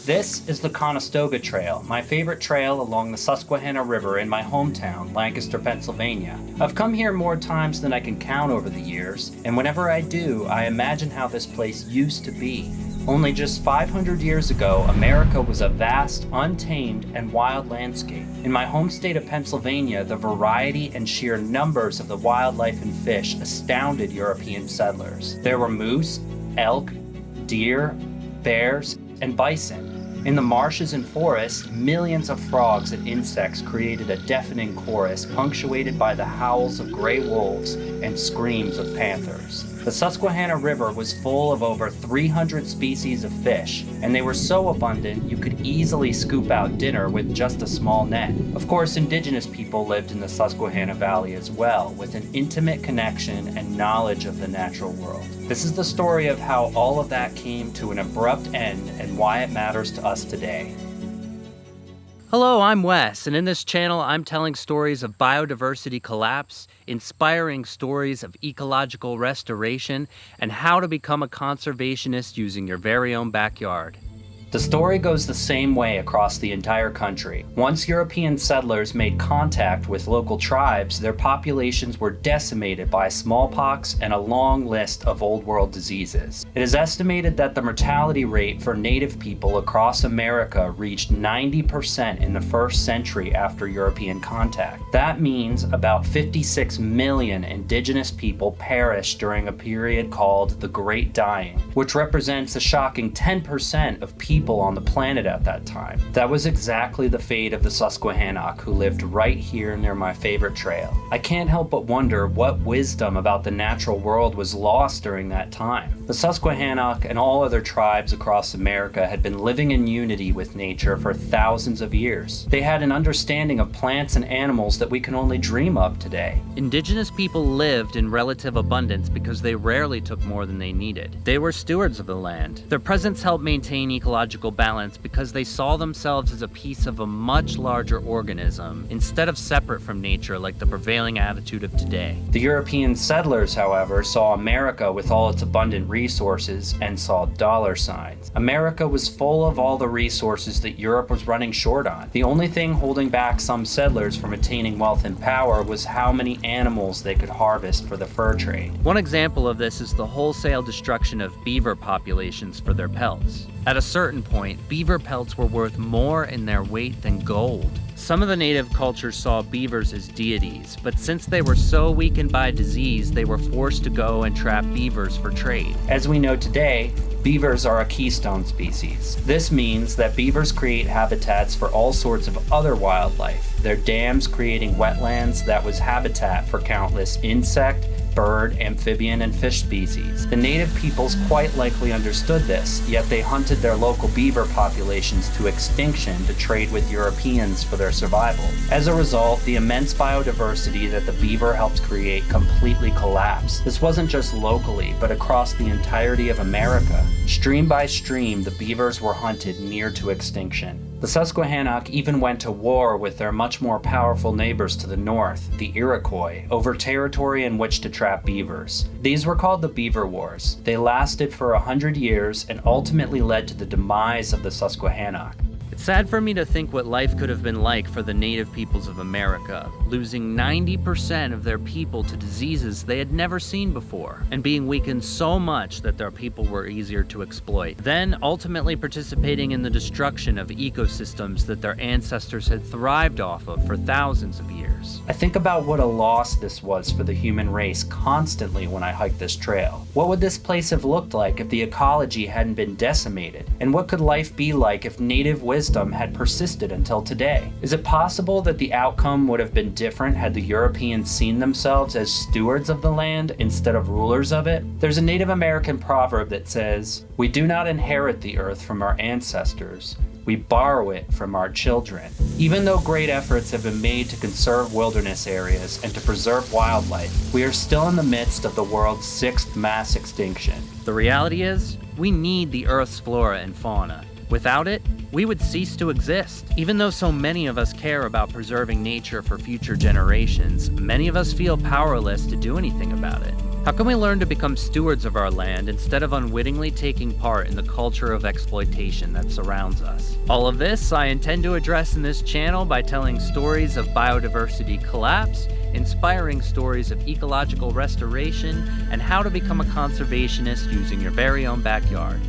This is the Conestoga Trail, my favorite trail along the Susquehanna River in my hometown, Lancaster, Pennsylvania. I've come here more times than I can count over the years, and whenever I do, I imagine how this place used to be. Only just 500 years ago, America was a vast, untamed, and wild landscape. In my home state of Pennsylvania, the variety and sheer numbers of the wildlife and fish astounded European settlers. There were moose, elk, deer, bears, and bison. In the marshes and forests, millions of frogs and insects created a deafening chorus punctuated by the howls of gray wolves and screams of panthers. The Susquehanna River was full of over 300 species of fish, and they were so abundant you could easily scoop out dinner with just a small net. Of course, indigenous people lived in the Susquehanna Valley as well, with an intimate connection and knowledge of the natural world. This is the story of how all of that came to an abrupt end and why it matters to us today. Hello, I'm Wes, and in this channel I'm telling stories of biodiversity collapse, inspiring stories of ecological restoration, and how to become a conservationist using your very own backyard. The story goes the same way across the entire country. Once European settlers made contact with local tribes, their populations were decimated by smallpox and a long list of old world diseases. It is estimated that the mortality rate for native people across America reached 90% in the first century after European contact. That means about 56 million indigenous people perished during a period called the Great Dying, which represents a shocking 10% of people on the planet at that time. That was exactly the fate of the Susquehannock, who lived right here near my favorite trail. I can't help but wonder what wisdom about the natural world was lost during that time. The Susquehannock and all other tribes across America had been living in unity with nature for thousands of years. They had an understanding of plants and animals that we can only dream of today. Indigenous people lived in relative abundance because they rarely took more than they needed. They were stewards of the land. Their presence helped maintain ecological balance because they saw themselves as a piece of a much larger organism instead of separate from nature like the prevailing attitude of today. The European settlers, however, saw America with all its abundant resources and saw dollar signs. America was full of all the resources that Europe was running short on. The only thing holding back some settlers from attaining wealth and power was how many animals they could harvest for the fur trade. One example of this is the wholesale destruction of beaver populations for their pelts. At a certain point, beaver pelts were worth more in their weight than gold. Some of the native cultures saw beavers as deities, but since they were so weakened by disease, they were forced to go and trap beavers for trade. As we know today, beavers are a keystone species. This means that beavers create habitats for all sorts of other wildlife. Their dams creating wetlands that was habitat for countless insect, bird, amphibian, and fish species. The native peoples quite likely understood this, yet they hunted their local beaver populations to extinction to trade with Europeans for their survival. As a result, the immense biodiversity that the beaver helped create completely collapsed. This wasn't just locally, but across the entirety of America. Stream by stream, the beavers were hunted near to extinction. The Susquehannock even went to war with their much more powerful neighbors to the north, the Iroquois, over territory in which to trap beavers. These were called the Beaver Wars. They lasted for 100 years and ultimately led to the demise of the Susquehannock. It's sad for me to think what life could have been like for the native peoples of America, losing 90% of their people to diseases they had never seen before, and being weakened so much that their people were easier to exploit, then ultimately participating in the destruction of ecosystems that their ancestors had thrived off of for thousands of years. I think about what a loss this was for the human race constantly when I hike this trail. What would this place have looked like if the ecology hadn't been decimated? And what could life be like if native wisdom had persisted until today? Is it possible that the outcome would have been different had the Europeans seen themselves as stewards of the land instead of rulers of it? There's a Native American proverb that says, "We do not inherit the earth from our ancestors. We borrow it from our children." Even though great efforts have been made to conserve wilderness areas and to preserve wildlife, we are still in the midst of the world's 6th mass extinction. The reality is, we need the Earth's flora and fauna. Without it, we would cease to exist. Even though so many of us care about preserving nature for future generations, many of us feel powerless to do anything about it. How can we learn to become stewards of our land instead of unwittingly taking part in the culture of exploitation that surrounds us? All of this I intend to address in this channel by telling stories of biodiversity collapse, inspiring stories of ecological restoration, and how to become a conservationist using your very own backyard.